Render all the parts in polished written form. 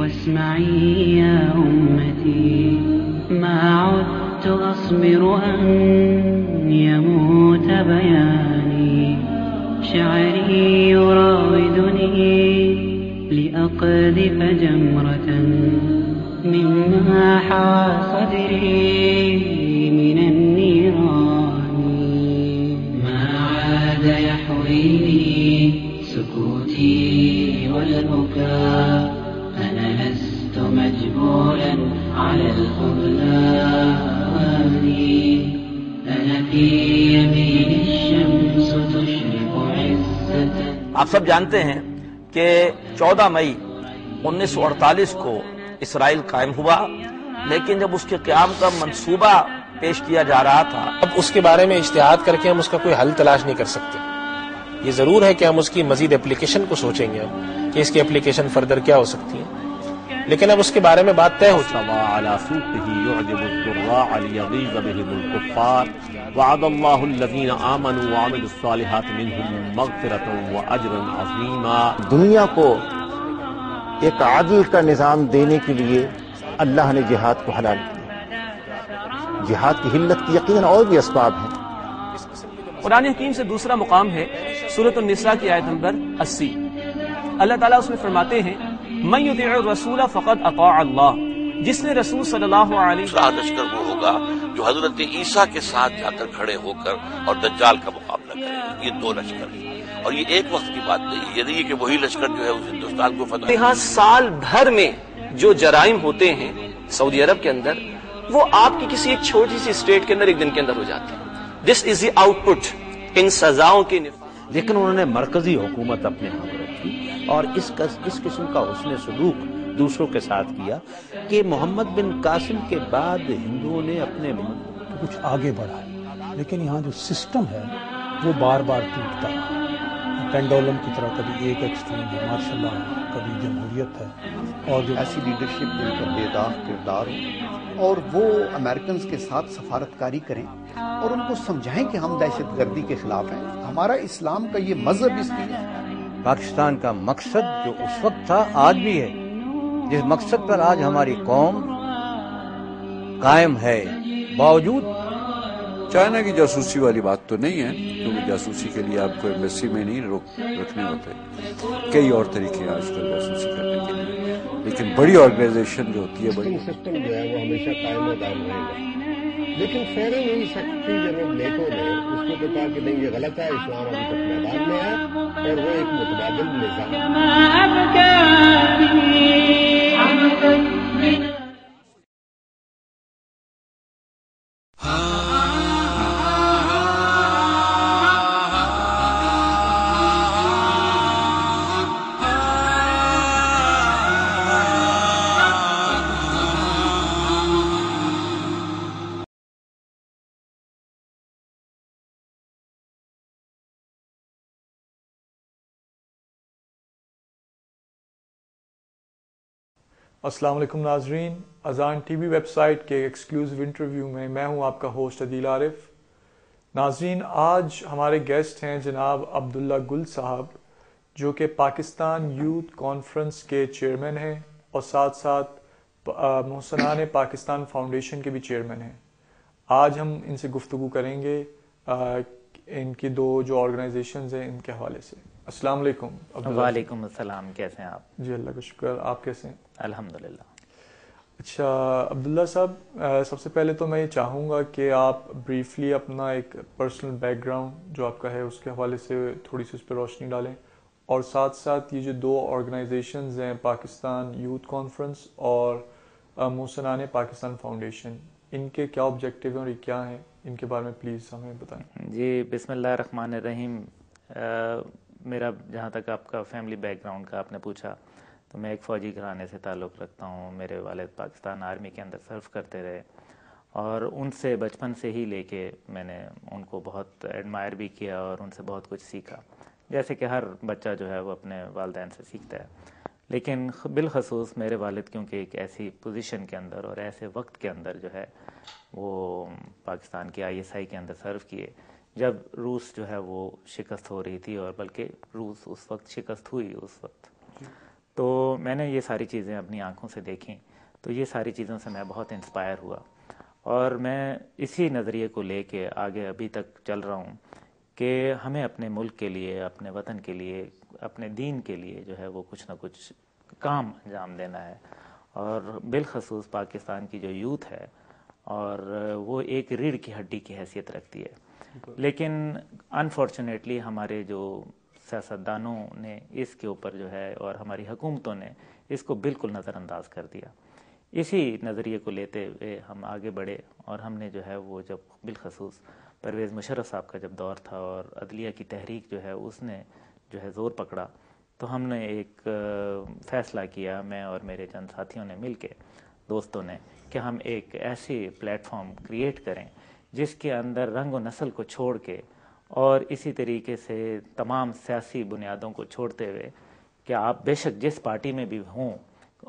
واسمعي يا أمتي ما عدت أصبر أن يموت بياني شعري يراودني لأقذف جمرة مما حوى صدري من النيران ما عاد يحويني سكوتي والبكاء أنا لست مجبولا على الخذلان أنا في يمين الشمس تشرق عزة. آپ سب جانتے ہیں کہ 14 مئی 1948 کو اسرائیل قائم ہوا، لیکن جب اس کے قیام کا منصوبہ پیش کیا جا رہا تھا اب اس کے بارے میں اجتہاد کر کے ہم اس کا کوئی حل تلاش نہیں کر سکتے. یہ ضرور ہے کہ ہم اس کی مزید اپلیکیشن کو سوچیں گے کہ اس کی اپلیکیشن فردر کیا ہو سکتی ہے، لیکن اب اس کے بارے میں بات طے ہو چکی ہے. على سوقه يعجب الزراع ليغيظ بهم الكفار وعد الله الذين آمنوا وعملوا الصالحات منهم مغفرة وأجرا عظيما. دنیا کو ایک عدل کا نظام دینے کے لیے اللہ نے جہاد کو حلال کیا. جہاد کی حلت کی یقیناً اور بھی اسباب ہیں. قرآن حکیم سے دوسرا مقام ہے سورۃ النساء کی آیت نمبر 80. اللہ تعالیٰ اس میں فرماتے ہیں من یطیع الرسول فقد اطاع اللہ، جس نے رسول صلی اللہ علیہ وسلم لشکر وہ ہوگا جو حضرت عیسیٰ کے ساتھ جا کر کھڑے ہو کر اور دجال کا مقابلہ کرے گا. یہ دو لشکر ہیں اور یہ ایک وقت کی بات نہیں. یہ نہیں کہ وہی لشکر جو ہے اس ہندوستان کو فتح. یہاں سال بھر میں جو جرائم ہوتے ہیں سعودی عرب کے اندر وہ آپ کی کسی ایک چھوٹی سی اسٹیٹ کے اندر ایک دن کے اندر ہو جاتے ہیں. دس از دی آؤٹ پٹ ان سزاؤں کی. لیکن انہوں نے مرکزی حکومت اپنے ہاں رکھی اور اس قسم کا حسن سلوک دوسروں کے ساتھ کیا کہ محمد بن قاسم کے بعد ہندوؤں نے اپنے کچھ آگے بڑھا ہے، لیکن یہاں جو سسٹم ہے وہ بار بار ٹوٹتا ہے. پینڈولم کی طرح کبھی ایک ایکسٹریم ہے ماشاءاللہ، کبھی جمہوریت ہے، اور جو ایسی لیڈرشپ جن کا بے داغ کردار ہو اور وہ امریکنز کے ساتھ سفارتکاری کریں اور ان کو سمجھائیں کہ ہم دہشت گردی کے خلاف ہیں. ہمارا اسلام کا یہ مذہب اس لیے پاکستان کا مقصد جو اس وقت تھا آج بھی ہے، جس مقصد پر آج ہماری قوم قائم ہے، باوجود چائنا کی جاسوسی والی بات تو نہیں ہے، کیونکہ جاسوسی کے لیے آپ کو ایمبیسی میں نہیں رکھنے ہوتے. کئی اور طریقے ہیں آج کل جاسوسی کرنے کے لیے، لیکن بڑی آرگنائزیشن جو ہوتی ہے سسٹم جو ہے وہ ہمیشہ قائم و دائم رہے گا. لیکن فوراً ہی سیکرٹری جنرل نیٹو نے اس کو کہا کہ نہیں یہ غلط ہے، اسلام ابھی تک میدان میں ہے اور وہ ایک متبادل نظام. السلام علیکم ناظرین، اذان ٹی وی ویب سائٹ کے ایکسکلوزیو انٹرویو میں میں ہوں آپ کا ہوسٹ عدیل عارف. ناظرین، آج ہمارے گیسٹ ہیں جناب عبداللہ گل صاحب، جو کہ پاکستان یوتھ کانفرنس کے چیئرمین ہیں اور ساتھ ساتھ محسنان پاکستان فاؤنڈیشن کے بھی چیئرمین ہیں. آج ہم ان سے گفتگو کریں گے ان کی دو جو آرگنائزیشنز ہیں ان کے حوالے سے. السلام علیکم. وعلیکم السلام، کیسے ہیں آپ؟ جی اللہ کا شکر، آپ کیسے ہیں؟ الحمدللہ. اچھا عبداللہ صاحب، سب سے پہلے تو میں یہ چاہوں گا کہ آپ بریفلی اپنا ایک پرسنل بیک گراؤنڈ جو آپ کا ہے اس کے حوالے سے تھوڑی سی اس پہ روشنی ڈالیں، اور ساتھ ساتھ یہ جو دو آرگنائزیشنز ہیں پاکستان یوتھ کانفرنس اور محسنان پاکستان فاؤنڈیشن، ان کے کیا آبجیکٹیو ہیں اور یہ کیا ہیں، ان کے بارے میں پلیز ہمیں بتائیں. جی بسم اللہ الرحمن الرحیم. میرا جہاں تک آپ کا فیملی بیک گراؤنڈ کا آپ نے پوچھا تو میں ایک فوجی گھرانے سے تعلق رکھتا ہوں. میرے والد پاکستان آرمی کے اندر سرو کرتے رہے اور ان سے بچپن سے ہی لے کے میں نے ان کو بہت ایڈمائر بھی کیا اور ان سے بہت کچھ سیکھا، جیسے کہ ہر بچہ جو ہے وہ اپنے والدین سے سیکھتا ہے. لیکن بالخصوص میرے والد کیونکہ ایک ایسی پوزیشن کے اندر اور ایسے وقت کے اندر جو ہے وہ پاکستان کی ISI کے اندر سرو کیے جب روس جو ہے وہ شکست ہو رہی تھی، اور بلکہ روس اس وقت شکست ہوئی اس وقت. تو میں نے یہ ساری چیزیں اپنی آنکھوں سے دیکھیں، تو یہ ساری چیزوں سے میں بہت انسپائر ہوا، اور میں اسی نظریے کو لے کے آگے ابھی تک چل رہا ہوں کہ ہمیں اپنے ملک کے لیے، اپنے وطن کے لیے، اپنے دین کے لیے جو ہے وہ کچھ نہ کچھ کام انجام دینا ہے، اور بالخصوص پاکستان کی جو یوتھ ہے اور وہ ایک ریڑھ کی ہڈی کی حیثیت رکھتی ہے، لیکن انفارچونیٹلی ہمارے جو سیاستدانوں نے اس کے اوپر جو ہے اور ہماری حکومتوں نے اس کو بالکل نظر انداز کر دیا۔ اسی نظریے کو لیتے ہوئے ہم آگے بڑھے، اور ہم نے جو ہے وہ جب بالخصوص پرویز مشرف صاحب کا جب دور تھا اور عدلیہ کی تحریک جو ہے اس نے جو ہے زور پکڑا، تو ہم نے ایک فیصلہ کیا، میں اور میرے چند ساتھیوں نے مل کے، دوستوں نے، کہ ہم ایک ایسی پلیٹ فارم کریٹ کریں جس کے اندر رنگ و نسل کو چھوڑ کے اور اسی طریقے سے تمام سیاسی بنیادوں کو چھوڑتے ہوئے کہ آپ بے شک جس پارٹی میں بھی ہوں،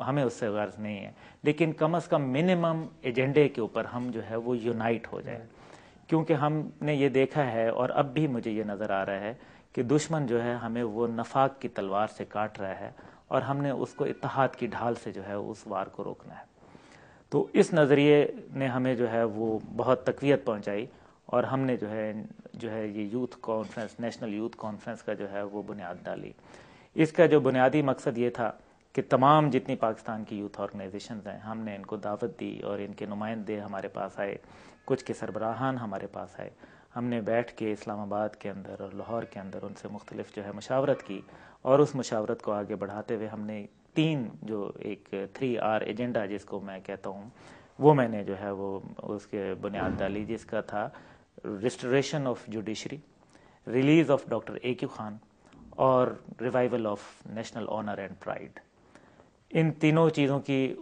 ہمیں اس سے غرض نہیں ہے، لیکن کم از کم منیمم ایجنڈے کے اوپر ہم جو ہے وہ یونائٹ ہو جائیں، کیونکہ ہم نے یہ دیکھا ہے اور اب بھی مجھے یہ نظر آ رہا ہے کہ دشمن جو ہے ہمیں وہ نفاق کی تلوار سے کاٹ رہا ہے، اور ہم نے اس کو اتحاد کی ڈھال سے جو ہے اس وار کو روکنا ہے۔ تو اس نظریے نے ہمیں جو ہے وہ بہت تقویت پہنچائی، اور ہم نے جو ہے یہ youth conference, national youth conference کا جو ہے وہ بنیاد ڈالی۔ اس کا جو بنیادی مقصد یہ تھا کہ تمام جتنی پاکستان کی یوتھ آرگنائزیشنز ہیں، ہم نے ان کو دعوت دی اور ان کے نمائندے ہمارے پاس آئے، کچھ کے سربراہان ہمارے پاس آئے، ہم نے بیٹھ کے اسلام آباد کے اندر اور لاہور کے اندر ان سے مختلف جو ہے مشاورت کی، اور اس مشاورت کو آگے بڑھاتے ہوئے ہم نے 3 جو ایک 3R ایجنڈا جس کو میں کہتا ہوں، وہ میں نے جو ہے وہ اس کے بنیاد ڈالی، جس کا تھا restoration of judiciary, release of doctor A Q Khan, اور revival of national honour and pride. ان تینوں چیزوں کی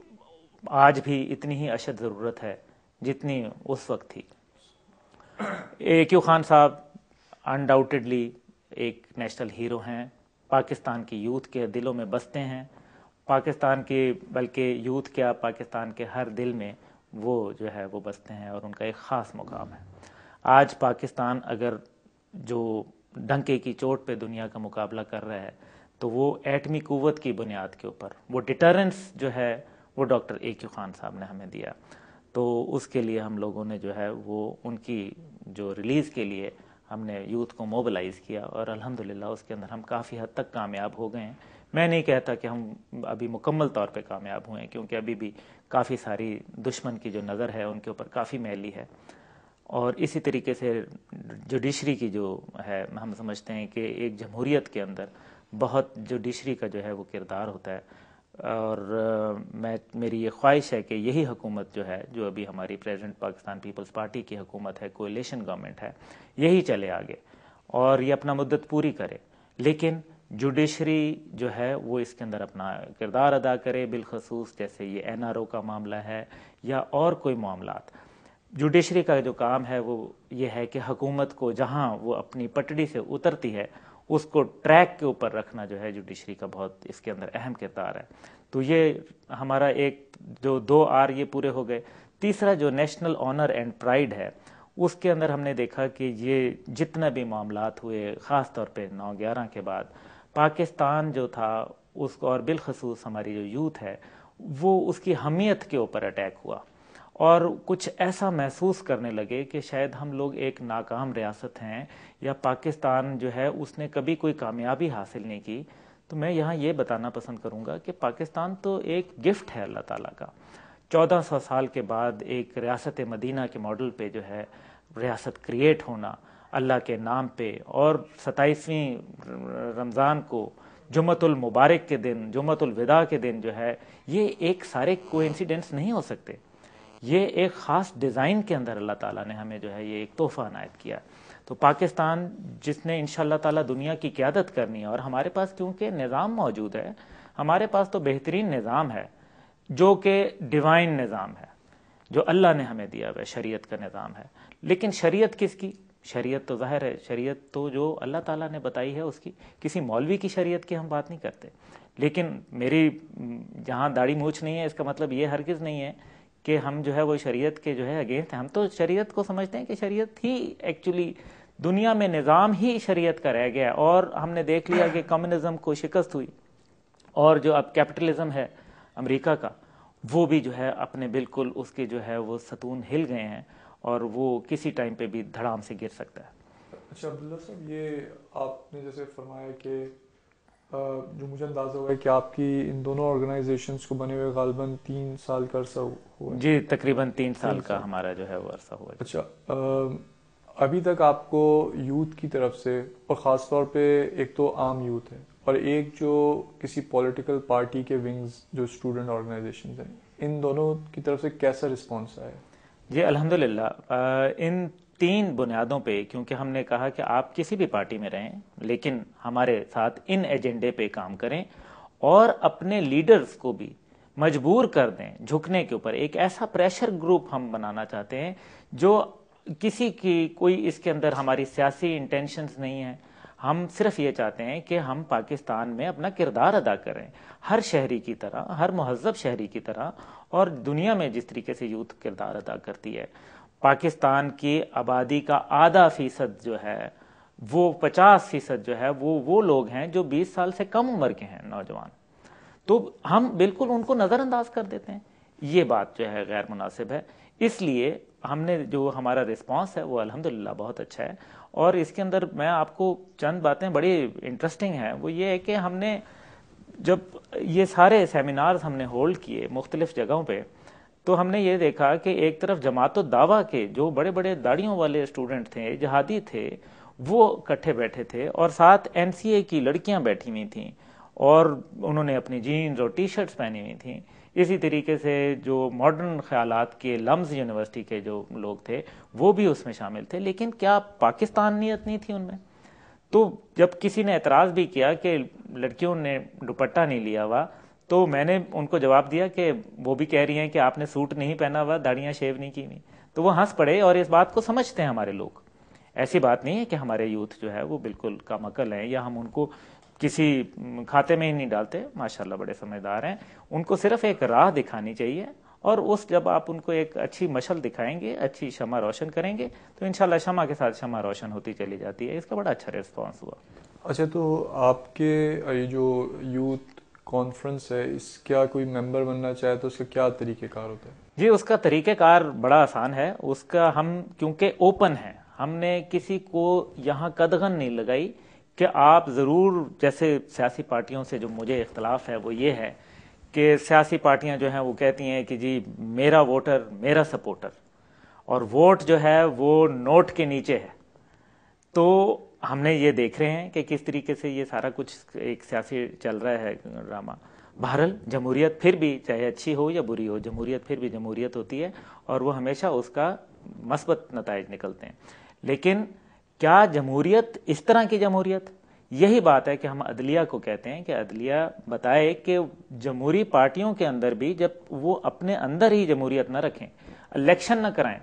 آج بھی اتنی ہی اشد ضرورت ہے جتنی اس وقت تھی۔ ایکیو خان صاحب انڈاؤٹیڈلی ایک نیشنل ہیرو ہیں، پاکستان کی یوتھ کے دلوں میں بستے ہیں، پاکستان کے بلکہ یوتھ کیا پاکستان کے ہر دل میں وہ جو ہے وہ بستے ہیں، اور ان کا ایک خاص مقام ہے۔ آج پاکستان اگر جو ڈنکے کی چوٹ پہ دنیا کا مقابلہ کر رہا ہے تو وہ ایٹمی قوت کی بنیاد کے اوپر، وہ ڈیٹرنس جو ہے وہ ڈاکٹر ایکیو خان صاحب نے ہمیں دیا۔ تو اس کے لیے ہم لوگوں نے جو ہے وہ ان کی جو ریلیز کے لیے ہم نے یوتھ کو موبلائز کیا، اور الحمدللہ اس کے اندر ہم کافی حد تک کامیاب ہو گئے ہیں۔ میں نہیں کہتا کہ ہم ابھی مکمل طور پہ کامیاب ہوئے ہیں، کیونکہ ابھی بھی کافی ساری دشمن کی جو نظر ہے ان کے اوپر کافی میلی ہے، اور اسی طریقے سے جوڈیشری کی جو ہے ہم سمجھتے ہیں کہ ایک جمہوریت کے اندر بہت جوڈیشری کا جو ہے وہ کردار ہوتا ہے، اور میری یہ خواہش ہے کہ یہی حکومت جو ہے، جو ابھی ہماری پریزیڈنٹ پاکستان پیپلز پارٹی کی حکومت ہے، کولیشن گورنمنٹ ہے، یہی چلے آگے اور یہ اپنا مدت پوری کرے، لیکن جوڈیشری جو ہے وہ اس کے اندر اپنا کردار ادا کرے، بالخصوص جیسے یہ NRO کا معاملہ ہے یا اور کوئی معاملات۔ جوڈیشری کا جو کام ہے وہ یہ ہے کہ حکومت کو جہاں وہ اپنی پٹڑی سے اترتی ہے اس کو ٹریک کے اوپر رکھنا جو ہے جوڈیشری کا بہت اس کے اندر اہم کردار ہے۔ تو یہ ہمارا ایک جو 2R یہ پورے ہو گئے۔ تیسرا جو نیشنل آنر اینڈ پرائڈ ہے، اس کے اندر ہم نے دیکھا کہ یہ جتنا بھی معاملات ہوئے، خاص طور پہ 9/11 کے بعد پاکستان جو تھا اس کو، اور بالخصوص ہماری جو یوتھ ہے، وہ اس کی حمیت کے اوپر اٹیک ہوا، اور کچھ ایسا محسوس کرنے لگے کہ شاید ہم لوگ ایک ناکام ریاست ہیں، یا پاکستان جو ہے اس نے کبھی کوئی کامیابی حاصل نہیں کی۔ تو میں یہاں یہ بتانا پسند کروں گا کہ پاکستان تو ایک گفٹ ہے اللہ تعالیٰ کا۔ 1400 سال کے بعد ایک ریاست مدینہ کے ماڈل پہ جو ہے ریاست کریٹ ہونا اللہ کے نام پہ، اور 27ویں رمضان کو جمعۃ المبارک کے دن، جمعۃ الوداع کے دن جو ہے، یہ ایک سارے کوئنسیڈنس نہیں ہو سکتے، یہ ایک خاص ڈیزائن کے اندر اللہ تعالیٰ نے ہمیں جو ہے یہ ایک تحفہ عنایت کیا۔ تو پاکستان جس نے انشاءاللہ تعالیٰ دنیا کی قیادت کرنی ہے، اور ہمارے پاس کیونکہ نظام موجود ہے، ہمارے پاس تو بہترین نظام ہے جو کہ ڈیوائن نظام ہے، جو اللہ نے ہمیں دیا ہے، شریعت کا نظام ہے۔ لیکن شریعت کس کی؟ شریعت تو ظاہر ہے، شریعت تو جو اللہ تعالیٰ نے بتائی ہے اس کی، کسی مولوی کی شریعت کی ہم بات نہیں کرتے۔ لیکن میری جہاں داڑھی مونچھ نہیں ہے، اس کا مطلب یہ ہرگز نہیں ہے کہ ہم جو ہے وہ شریعت کے جو ہے اگینسٹ ہیں۔ ہم تو شریعت کو سمجھتے ہیں کہ شریعت ہی ایکچولی دنیا میں نظام ہی شریعت کا رہ گیا، اور ہم نے دیکھ لیا کہ کمیونزم کو شکست ہوئی، اور جو اب کیپٹلزم ہے امریکہ کا، وہ بھی جو ہے اپنے بالکل اس کے جو ہے وہ ستون ہل گئے ہیں اور وہ کسی ٹائم پہ بھی دھڑام سے گر سکتا ہے۔ اچھا عبداللہ صاحب، یہ آپ نے جیسے فرمایا کہ جو مجھے اندازہ ہوا ہے کہ آپ کی ان دونوں آرگنائزیشنز کو بنے ہوئے غالباً 3 سال کا عرصہ ہوا۔ جی تقریباً 3 سال کا ہمارا جو ہے وہ عرصہ ہوا۔ اچھا، ابھی تک آپ کو یوتھ کی طرف سے، اور خاص طور پہ ایک تو عام یوتھ ہے اور ایک جو کسی پولیٹیکل پارٹی کے ونگز جو اسٹوڈنٹ آرگنائزیشنز ہیں، ان دونوں کی طرف سے کیسا رسپانس آیا؟ جی الحمدللہ، ان 3 بنیادوں پہ، کیونکہ ہم نے کہا کہ آپ کسی بھی پارٹی میں رہیں لیکن ہمارے ساتھ ان ایجنڈے پہ کام کریں اور اپنے لیڈرز کو بھی مجبور کر دیں جھکنے کے اوپر۔ ایک ایسا پریشر گروپ ہم بنانا چاہتے ہیں جو کسی کی کوئی اس کے اندر ہماری سیاسی انٹینشنز نہیں ہیں، ہم صرف یہ چاہتے ہیں کہ ہم پاکستان میں اپنا کردار ادا کریں، ہر شہری کی طرح، ہر مہذب شہری کی طرح، اور دنیا میں جس طریقے سے یوتھ کردار ادا کرتی ہے۔ پاکستان کی آبادی کا آدھا فیصد جو ہے وہ 50% جو ہے وہ لوگ ہیں جو 20 سال سے کم عمر کے ہیں، نوجوان، تو ہم بالکل ان کو نظر انداز کر دیتے ہیں۔ یہ بات جو ہے غیر مناسب ہے، اس لیے ہم نے جو ہمارا رسپانس ہے وہ الحمدللہ بہت اچھا ہے۔ اور اس کے اندر میں آپ کو چند باتیں بڑی انٹرسٹنگ ہیں، وہ یہ ہے کہ ہم نے جب یہ سارے سیمینارز ہم نے ہولڈ کیے مختلف جگہوں پہ، تو ہم نے یہ دیکھا کہ ایک طرف جماعت الدعوہ کے جو بڑے بڑے داڑھیوں والے اسٹوڈنٹ تھے، جہادی تھے، وہ اکٹھے بیٹھے تھے، اور ساتھ NCA کی لڑکیاں بیٹھی ہوئی تھیں اور انہوں نے اپنی جینز اور ٹی شرٹس پہنی ہوئی تھیں۔ اسی طریقے سے جو ماڈرن خیالات کے لمز یونیورسٹی کے جو لوگ تھے وہ بھی اس میں شامل تھے، لیکن کیا پاکستانیت نہیں تھی ان میں؟ تو جب کسی نے اعتراض بھی کیا کہ لڑکیوں نے دوپٹہ نہیں لیا ہوا، تو میں نے ان کو جواب دیا کہ وہ بھی کہہ رہی ہیں کہ آپ نے سوٹ نہیں پہنا ہوا، داڑیاں شیو نہیں کی ہوئی، تو وہ ہنس پڑے، اور اس بات کو سمجھتے ہیں ہمارے لوگ۔ ایسی بات نہیں ہے کہ ہمارے یوتھ جو ہے وہ بالکل کم عقل ہیں یا ہم ان کو کسی کھاتے میں ہی نہیں ڈالتے، ماشاءاللہ بڑے سمجھدار ہیں۔ ان کو صرف ایک راہ دکھانی چاہیے، اور جب آپ ان کو ایک اچھی مشل دکھائیں گے، اچھی شمع روشن کریں گے، تو انشاءاللہ شمع کے ساتھ شمع روشن ہوتی چلی جاتی ہے۔ اس کا بڑا اچھا ریسپانس ہوا۔ اچھا، تو آپ کے یہ جو یوتھ کانفرنس ہے، اس کا کوئی ممبر بننا چاہے تو اس کا کیا طریقہ کار ہوتا ہے؟ جی اس کا طریقہ کار بڑا آسان ہے۔ اس کا ہم کیونکہ اوپن ہیں، ہم نے کسی کو یہاں قدغن نہیں لگائی کہ آپ ضرور، جیسے سیاسی پارٹیوں سے جو مجھے اختلاف ہے وہ یہ ہے کہ سیاسی پارٹیاں جو ہیں وہ کہتی ہیں کہ جی میرا ووٹر میرا سپورٹر، اور ووٹ جو ہے وہ نوٹ کے نیچے ہے۔ تو ہم نے یہ دیکھ رہے ہیں کہ کس طریقے سے یہ سارا کچھ ایک سیاسی چل رہا ہے ڈرامہ۔ بہرحال جمہوریت پھر بھی چاہے اچھی ہو یا بری ہو، جمہوریت پھر بھی جمہوریت ہوتی ہے، اور وہ ہمیشہ اس کا مثبت نتائج نکلتے ہیں۔ لیکن کیا جمہوریت اس طرح کی جمہوریت؟ یہی بات ہے کہ ہم عدلیہ کو کہتے ہیں کہ عدلیہ بتائے کہ جمہوری پارٹیوں کے اندر بھی جب وہ اپنے اندر ہی جمہوریت نہ رکھیں، الیکشن نہ کرائیں،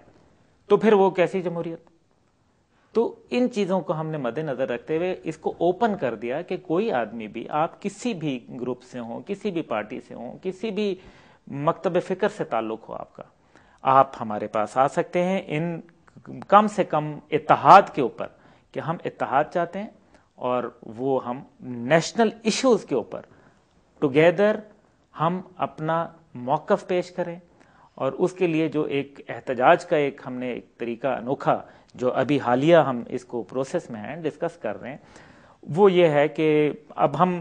تو پھر وہ کیسی جمہوریت؟ تو ان چیزوں کو ہم نے مد نظر رکھتے ہوئے اس کو اوپن کر دیا کہ کوئی آدمی بھی، آپ کسی بھی گروپ سے ہوں، کسی بھی پارٹی سے ہوں، کسی بھی مکتب فکر سے تعلق ہو آپ کا، آپ ہمارے پاس آ سکتے ہیں ان کم سے کم اتحاد کے اوپر، کہ ہم اتحاد چاہتے ہیں اور وہ ہم نیشنل ایشوز کے اوپر ٹوگیدر ہم اپنا موقف پیش کریں۔ اور اس کے لیے جو ایک احتجاج کا ایک ہم نے ایک طریقہ انوکھا جو ابھی حالیہ ہم اس کو پروسیس میں ہیں، ڈسکس کر رہے ہیں، وہ یہ ہے کہ اب ہم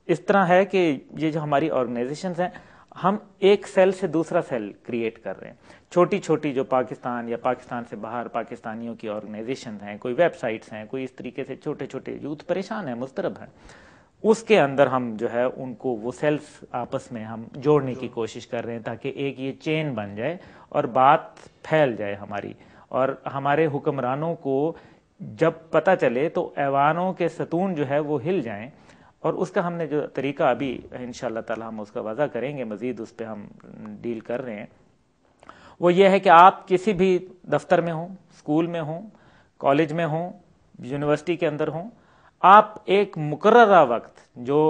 اس طرح ہے کہ یہ جو ہماری آرگنائزیشنز ہیں، ہم ایک سیل سے دوسرا سیل کریٹ کر رہے ہیں۔ چھوٹی چھوٹی جو پاکستان یا پاکستان سے باہر پاکستانیوں کی آرگنائزیشنز ہیں، کوئی ویب سائٹس ہیں، کوئی اس طریقے سے چھوٹے چھوٹے یوتھ پریشان ہیں، مضطرب ہیں، اس کے اندر ہم جو ہے ان کو وہ سیلز آپس میں ہم جوڑنے کی کوشش کر رہے ہیں تاکہ ایک یہ چین بن جائے اور بات پھیل جائے ہماری، اور ہمارے حکمرانوں کو جب پتہ چلے تو ایوانوں کے ستون جو ہے وہ ہل جائیں۔ اور اس کا ہم نے جو طریقہ ابھی انشاءاللہ تعالی ہم اس کا وضع کریں گے، مزید اس پہ ہم ڈیل کر رہے ہیں، وہ یہ ہے کہ آپ کسی بھی دفتر میں ہوں، اسکول میں ہوں، کالج میں ہوں، یونیورسٹی کے اندر ہوں، آپ ایک مقررہ وقت جو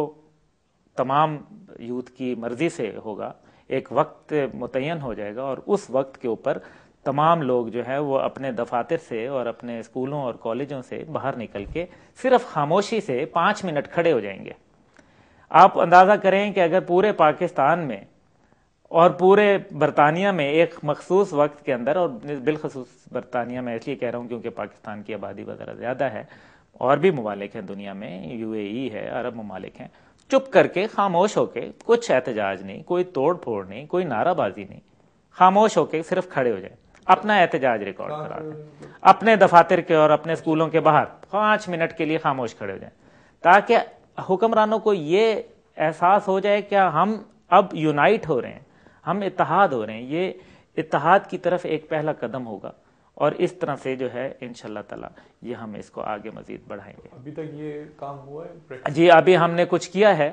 تمام یوتھ کی مرضی سے ہوگا، ایک وقت متعین ہو جائے گا، اور اس وقت کے اوپر تمام لوگ جو ہے وہ اپنے دفاتر سے اور اپنے اسکولوں اور کالجوں سے باہر نکل کے صرف خاموشی سے 5 منٹ کھڑے ہو جائیں گے۔ آپ اندازہ کریں کہ اگر پورے پاکستان میں اور پورے برطانیہ میں ایک مخصوص وقت کے اندر، اور بالخصوص برطانیہ میں اس لیے کہہ رہا ہوں کیونکہ پاکستان کی آبادی وغیرہ زیادہ ہے، اور بھی ممالک ہیں دنیا میں، UAE ہے، عرب ممالک ہیں، چپ کر کے خاموش ہو کے، کچھ احتجاج نہیں، کوئی توڑ پھوڑ نہیں، کوئی نعرہ بازی نہیں، خاموش ہو کے صرف کھڑے ہو جائیں، اپنا احتجاج ریکارڈ کرا دیں، اپنے دفاتر کے اور اپنے اسکولوں کے باہر 5 منٹ کے لیے خاموش کھڑے ہو جائیں، تاکہ حکمرانوں کو یہ احساس ہو جائے کہ ہم اب یونائٹ ہو رہے ہیں، ہم اتحاد ہو رہے ہیں، یہ اتحاد کی طرف ایک پہلا قدم ہوگا، اور اس طرح سے جو ہے انشاءاللہ تعالی یہ ہم اس کو آگے مزید بڑھائیں گے۔ ابھی تک یہ کام ہوا ہے؟ جی ابھی ہم نے کچھ کیا ہے،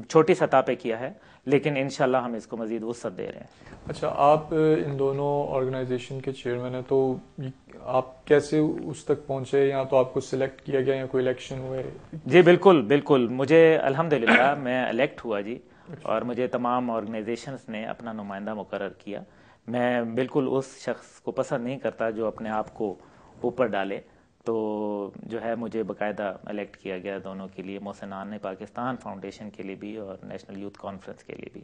چھوٹی سطح پہ کیا ہے، لیکن انشاءاللہ ہم اس کو مزید وسعت دے رہے ہیں۔ اچھا، آپ ان دونوں آرگنائزیشن کے چیئرمین ہیں، تو آپ کیسے اس تک پہنچے؟ یا تو آپ کو سلیکٹ کیا گیا یا کوئی الیکشن ہوئے؟ جی بالکل بالکل، مجھے الحمدللہ میں الیکٹ ہوا جی، اور مجھے تمام آرگنائزیشنز نے اپنا نمائندہ مقرر کیا۔ میں بالکل اس شخص کو پسند نہیں کرتا جو اپنے آپ کو اوپر ڈالے، تو جو ہے مجھے باقاعدہ الیکٹ کیا گیا دونوں کے لیے، محسنان پاکستان فاؤنڈیشن کے لیے بھی اور نیشنل یوتھ کانفرنس کے لیے بھی۔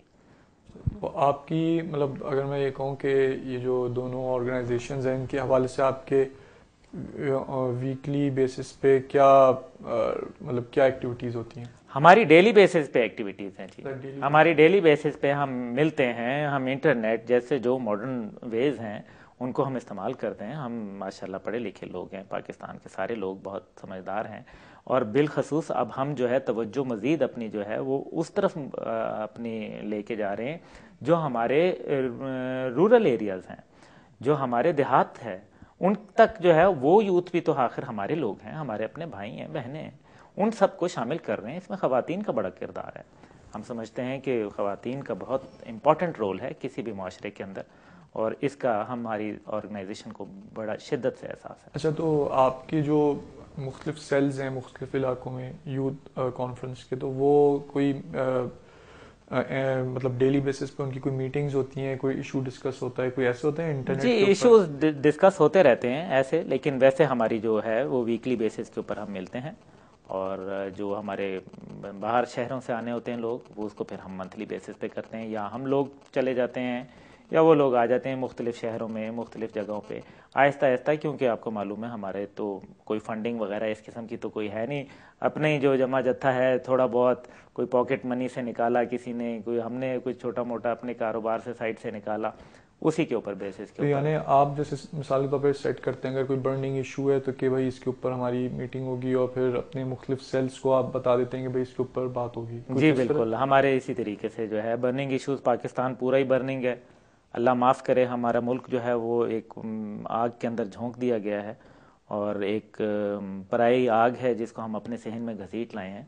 آپ کی مطلب اگر میں یہ کہوں کہ یہ جو دونوں آرگنائزیشنز ہیں، ان کے حوالے سے آپ کے ویکلی بیسس پہ کیا مطلب کیا ایکٹیویٹیز ہوتی ہیں؟ ہماری ڈیلی بیسس پہ ایکٹیویٹیز ہیں جی، ہماری ڈیلی بیسس پہ ہم ملتے ہیں، ہم انٹرنیٹ جیسے جو ماڈرن ویز ہیں ان کو ہم استعمال کرتے ہیں۔ ہم ماشاءاللہ پڑھے لکھے لوگ ہیں، پاکستان کے سارے لوگ بہت سمجھدار ہیں، اور بالخصوص اب ہم جو ہے توجہ مزید اپنی جو ہے وہ اس طرف اپنی لے کے جا رہے ہیں جو ہمارے رورل ایریاز ہیں، جو ہمارے دیہات ہے، ان تک جو ہے وہ یوتھ بھی تو آخر ہمارے لوگ ہیں، ہمارے اپنے بھائی ہیں، بہنیں ہیں، ان سب کو شامل کر رہے ہیں۔ اس میں خواتین کا بڑا کردار ہے، ہم سمجھتے ہیں کہ خواتین کا بہت امپورٹنٹ رول ہے کسی بھی معاشرے کے اندر، اور اس کا ہماری آرگنائزیشن کو بڑا شدت سے احساس ہے۔ اچھا، تو آپ کی جو مختلف سیلز ہیں مختلف علاقوں میں یوتھ کانفرنس کے، تو وہ کوئی مطلب ڈیلی بیسس پہ ان کی کوئی میٹنگز ہوتی ہیں، کوئی ایشو ڈسکس ہوتا ہے، کوئی ایسے ہوتے ہیں انٹرنیٹ؟ جی ایشوز ڈسکس ہوتے رہتے ہیں ایسے، لیکن ویسے ہماری جو ہے وہ ویکلی بیسس کے اوپر ہم ملتے ہیں، اور جو ہمارے باہر شہروں سے آنے ہوتے ہیں لوگ، وہ اس کو پھر ہم منتھلی بیسس پہ کرتے ہیں، یا ہم لوگ چلے جاتے ہیں یا وہ لوگ آ جاتے ہیں مختلف شہروں میں مختلف جگہوں پہ آہستہ آہستہ، کیونکہ آپ کو معلوم ہے ہمارے تو کوئی فنڈنگ وغیرہ اس قسم کی تو کوئی ہے نہیں، اپنے ہی جو جمع جتھا ہے تھوڑا بہت، کوئی پاکٹ منی سے نکالا کسی نے، کوئی ہم نے کوئی چھوٹا موٹا اپنے کاروبار سے سائٹ سے نکالا، اسی کے اوپر بیسس کے اوپر۔ یعنی آپ جیسے مثال کے طور پہ سیٹ کرتے ہیں اگر کوئی برننگ ایشو ہے تو کہ بھائی اس کے اوپر ہماری میٹنگ ہوگی، اور پھر اپنے مختلف سیلز کو آپ بتا دیتے ہیں کہ بھائی اس کے اوپر بات ہوگی؟ جی بالکل، ہمارے اسی طریقے سے جو ہے برننگ ایشوز، پاکستان پورا ہی برننگ ہے، اللہ معاف کرے، ہمارا ملک جو ہے وہ ایک آگ کے اندر جھونک دیا گیا ہے، اور ایک پرائی آگ ہے جس کو ہم اپنے صحن میں گھسیٹ لائے ہیں،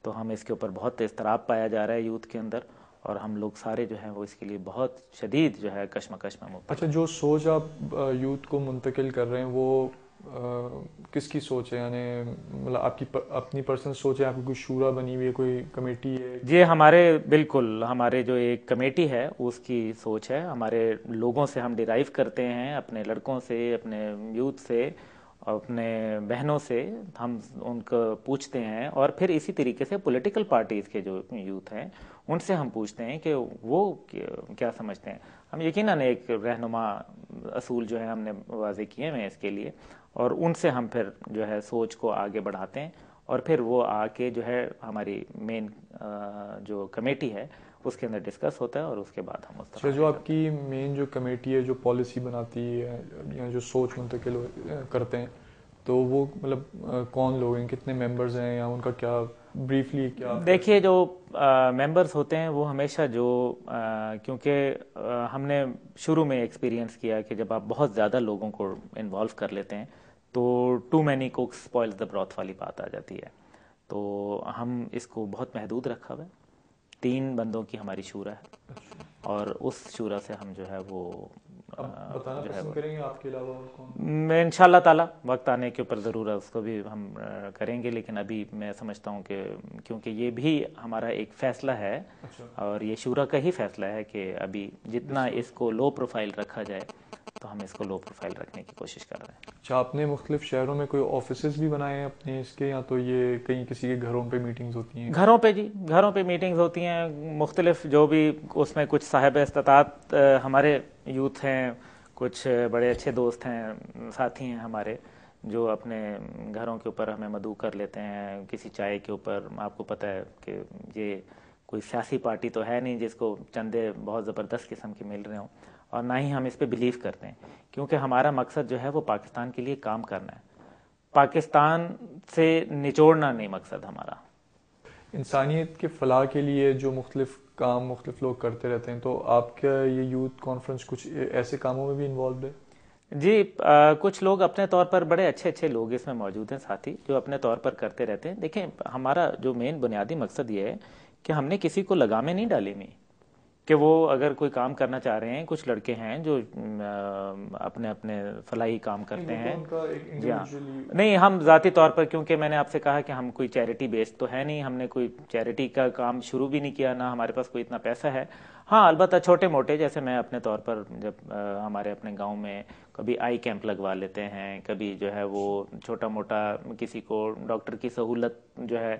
تو ہم اس کے اوپر بہت اضطراب پایا جا رہا ہے یوتھ کے اندر، اور ہم لوگ سارے جو ہیں وہ اس کے لیے بہت شدید جو ہے کشمکش میں مبتلا۔ اچھا، جو سوچ آپ یوتھ کو منتقل کر رہے ہیں وہ کس کی سوچ ہے؟ یعنی مطلب آپ کی اپنی پرسنل سوچ ہے، آپ کی کوئی شورا بنی ہوئی ہے، کوئی کمیٹی ہے؟ جی ہمارے بالکل، ہمارے جو ایک کمیٹی ہے اس کی سوچ ہے، ہمارے لوگوں سے ہم ڈیرائیو کرتے ہیں، اپنے لڑکوں سے، اپنے یوتھ سے، اپنے بہنوں سے ہم ان کو پوچھتے ہیں، اور پھر اسی طریقے سے پولیٹیکل پارٹیز کے جو یوتھ ہیں ان سے ہم پوچھتے ہیں کہ وہ کیا سمجھتے ہیں۔ ہم یقیناً ایک رہنما اصول جو ہے ہم نے واضح کیے ہیں اس کے لیے، اور ان سے ہم پھر جو ہے سوچ کو آگے بڑھاتے ہیں، اور پھر وہ آ کے جو ہے ہماری مین جو کمیٹی ہے اس کے اندر ڈسکس ہوتا ہے، اور اس کے بعد ہم اس جو آپ کی مین جو کمیٹی ہے جو پالیسی بناتی ہے یا جو سوچ منتقل کرتے ہیں، تو وہ مطلب کون لوگ ہیں، کتنے ممبرز ہیں، یا ان کا کیا بریفلی کیا؟ دیکھیے جو ممبرز ہوتے ہیں وہ ہمیشہ جو کیونکہ ہم نے شروع میں ایکسپیرینس کیا کہ جب آپ بہت زیادہ لوگوں کو انوالو کر لیتے ہیں تو ٹو مینی کوکس اسپوائلز دا براتھ والی بات آ جاتی ہے، تو ہم اس کو بہت محدود رکھا ہوا ہے، 3 بندوں کی ہماری شورا ہے، اور اس شورا سے ہم جو ہے وہ بتانا پسند کریں گے آپ کے علاوہ اور کون؟ میں انشاءاللہ تعالی وقت آنے کے اوپر ضرور اس کو بھی ہم کریں گے، لیکن ابھی میں سمجھتا ہوں کہ کیونکہ یہ بھی ہمارا ایک فیصلہ ہے، اور یہ شورا کا ہی فیصلہ ہے کہ ابھی جتنا اس کو لو پروفائل رکھا جائے تو ہم اس کو لو پروفائل رکھنے کی کوشش کر رہے ہیں. اچھا، آپ نے مختلف شہروں میں کوئی آفیسز بھی بنائے ہیں اپنے اس کے، یا تو یہ کہیں کسی کے گھروں پہ میٹنگز ہوتی ہیں؟ گھروں پہ جی، گھروں پہ میٹنگز ہوتی ہیں مختلف، جو بھی اس میں کچھ صاحب استطاعت ہمارے یوتھ ہیں، کچھ بڑے اچھے دوست ہیں، ساتھی ہیں ہمارے، جو اپنے گھروں کے اوپر ہمیں مدعو کر لیتے ہیں کسی چائے کے اوپر. آپ کو پتہ ہے کہ یہ کوئی سیاسی پارٹی تو ہے نہیں جس کو چندے بہت زبردست قسم کے مل رہے ہوں، اور نہ ہی ہم اس پہ بلیو کرتے ہیں، کیونکہ ہمارا مقصد جو ہے وہ پاکستان کے لیے کام کرنا ہے، پاکستان سے نچوڑنا نہیں مقصد ہمارا. انسانیت کے فلاح کے لیے جو مختلف کام مختلف لوگ کرتے رہتے ہیں، تو آپ کا یہ یوتھ کانفرنس کچھ ایسے کاموں میں بھی انوالوڈ ہے؟ جی، کچھ لوگ اپنے طور پر، بڑے اچھے اچھے لوگ اس میں موجود ہیں ساتھی، جو اپنے طور پر کرتے رہتے ہیں. دیکھیں، ہمارا جو مین بنیادی مقصد یہ ہے کہ ہم نے کسی کو لگامیں نہیں ڈالی ہوئی کہ وہ اگر کوئی کام کرنا چاہ رہے ہیں. کچھ لڑکے ہیں جو اپنے اپنے فلاحی کام کرتے ہیں. جی ہاں، نہیں، ہم ذاتی طور پر، کیونکہ میں نے آپ سے کہا کہ ہم کوئی چیریٹی بیسڈ تو ہے نہیں، ہم نے کوئی چیریٹی کا کام شروع بھی نہیں کیا، نہ ہمارے پاس کوئی اتنا پیسہ ہے. ہاں، البتہ چھوٹے موٹے، جیسے میں اپنے طور پر جب ہمارے اپنے گاؤں میں کبھی آئی کیمپ لگوا لیتے ہیں، کبھی جو ہے وہ چھوٹا موٹا کسی کو ڈاکٹر کی سہولت جو ہے،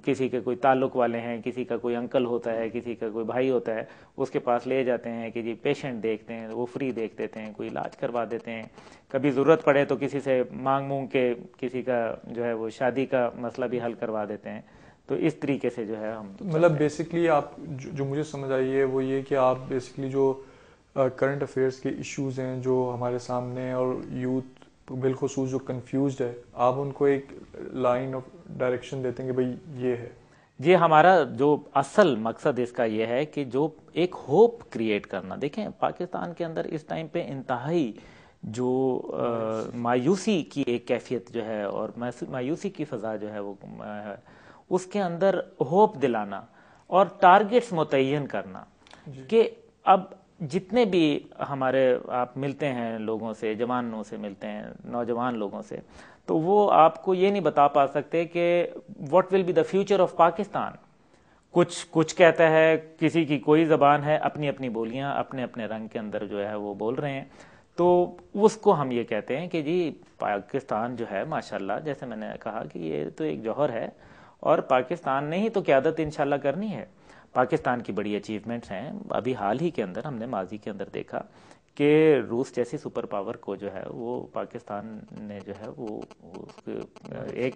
کسی کے کوئی تعلق والے ہیں، کسی کا کوئی انکل ہوتا ہے، کسی کا کوئی بھائی ہوتا ہے، اس کے پاس لے جاتے ہیں کہ جی پیشنٹ دیکھتے ہیں، وہ فری دیکھ دیتے ہیں، کوئی علاج کروا دیتے ہیں. کبھی ضرورت پڑے تو کسی سے مانگ کے کسی کا جو ہے وہ شادی کا مسئلہ بھی حل کروا دیتے ہیں. تو اس طریقے سے جو ہے ہم، مطلب بیسکلی آپ جو مجھے سمجھ آئی ہے وہ یہ کہ آپ بیسکلی جو کرنٹ افیئرس کے ایشوز ہیں جو ہمارے سامنے ہیں، اور یوتھ بالخصوص جو کنفیوزڈ ہے، آپ ان کو ایک لائن آف ڈائریکشن دیتے ہیں کہ بھئی یہ ہے. جی، ہمارا جو اصل مقصد اس کا یہ ہے کہ جو ایک ہوپ کریٹ کرنا. دیکھیں، پاکستان کے اندر اس ٹائم پہ انتہائی جو مایوسی کی ایک کیفیت جو ہے، اور مایوسی کی فضا جو ہے وہ ہے، اس کے اندر ہوپ دلانا اور ٹارگٹس متعین کرنا کہ اب جتنے بھی ہمارے آپ ملتے ہیں لوگوں سے، جوانوں سے ملتے ہیں، نوجوان لوگوں سے، تو وہ آپ کو یہ نہیں بتا پا سکتے کہ what will be the future of Pakistan. کچھ کہتا ہے، کسی کی کوئی زبان ہے، اپنی اپنی بولیاں اپنے اپنے رنگ کے اندر جو ہے وہ بول رہے ہیں. تو اس کو ہم یہ کہتے ہیں کہ جی پاکستان جو ہے ماشاءاللہ، جیسے میں نے کہا کہ یہ تو ایک جوہر ہے، اور پاکستان نے ہی تو قیادت انشاءاللہ کرنی ہے. پاکستان کی بڑی اچیومنٹس ہیں. ابھی حال ہی کے اندر ہم نے ماضی کے اندر دیکھا کہ روس جیسی سپر پاور کو جو ہے وہ پاکستان نے جو ہے وہ ایک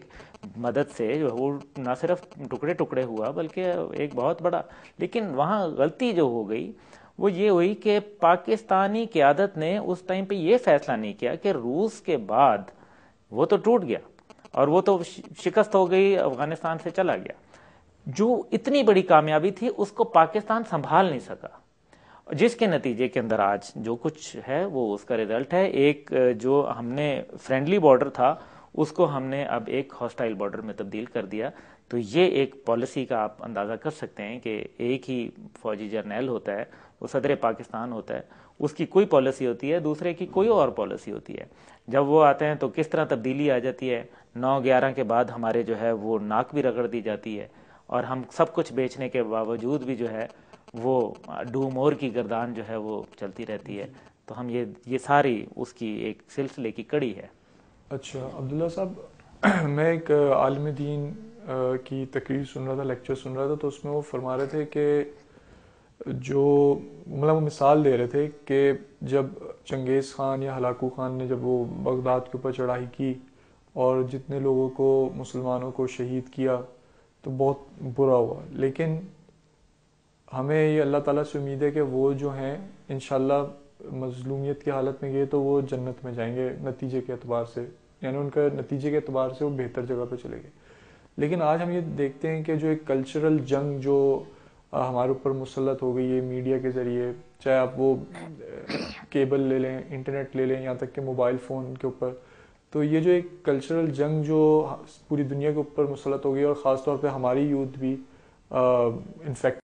مدد سے جو ہے وہ نہ صرف ٹکڑے ٹکڑے ہوا، بلکہ ایک بہت بڑا، لیکن وہاں غلطی جو ہو گئی وہ یہ ہوئی کہ پاکستانی قیادت نے اس ٹائم پہ یہ فیصلہ نہیں کیا کہ روس کے بعد وہ تو ٹوٹ گیا اور وہ تو شکست ہو گئی، افغانستان سے چلا گیا. جو اتنی بڑی کامیابی تھی اس کو پاکستان سنبھال نہیں سکا، جس کے نتیجے کے اندر آج جو کچھ ہے وہ اس کا ریزلٹ ہے. ایک جو ہم نے فرینڈلی بارڈر تھا اس کو ہم نے اب ایک ہاسٹائل بارڈر میں تبدیل کر دیا. تو یہ ایک پالیسی کا آپ اندازہ کر سکتے ہیں کہ ایک ہی فوجی جرنیل ہوتا ہے، وہ صدر پاکستان ہوتا ہے، اس کی کوئی پالیسی ہوتی ہے، دوسرے کی کوئی اور پالیسی ہوتی ہے. جب وہ آتے ہیں تو کس طرح تبدیلی آ جاتی ہے. 9/11 کے بعد ہمارے جو ہے وہ ناک بھی رگڑ دی جاتی ہے، اور ہم سب کچھ بیچنے کے باوجود بھی جو ہے وہ ڈو مور کی گردان جو ہے وہ چلتی رہتی ہے. تو ہم یہ ساری اس کی ایک سلسلے کی کڑی ہے. اچھا عبداللہ صاحب، میں ایک عالم دین کی تقریر سن رہا تھا، لیکچر سن رہا تھا، تو اس میں وہ فرما رہے تھے کہ جو مطلب وہ مثال دے رہے تھے کہ جب چنگیز خان یا ہلاکو خان نے جب وہ بغداد کے اوپر چڑھائی کی اور جتنے لوگوں کو، مسلمانوں کو شہید کیا، تو بہت برا ہوا. لیکن ہمیں یہ اللہ تعالیٰ سے امید ہے کہ وہ جو ہیں انشاءاللہ مظلومیت کی حالت میں گئے تو وہ جنت میں جائیں گے نتیجے کے اعتبار سے، یعنی ان کا نتیجے کے اعتبار سے وہ بہتر جگہ پہ چلے گئے. لیکن آج ہم یہ دیکھتے ہیں کہ جو ایک کلچرل جنگ جو ہمارے اوپر مسلط ہو گئی ہے میڈیا کے ذریعے، چاہے آپ وہ کیبل لے لیں، انٹرنیٹ لے لیں، یہاں تک کہ موبائل فون کے اوپر، تو یہ جو ایک کلچرل جنگ جو پوری دنیا کے اوپر مسلط ہو گئی، اور خاص طور پہ ہماری یوتھ بھی انفیکٹ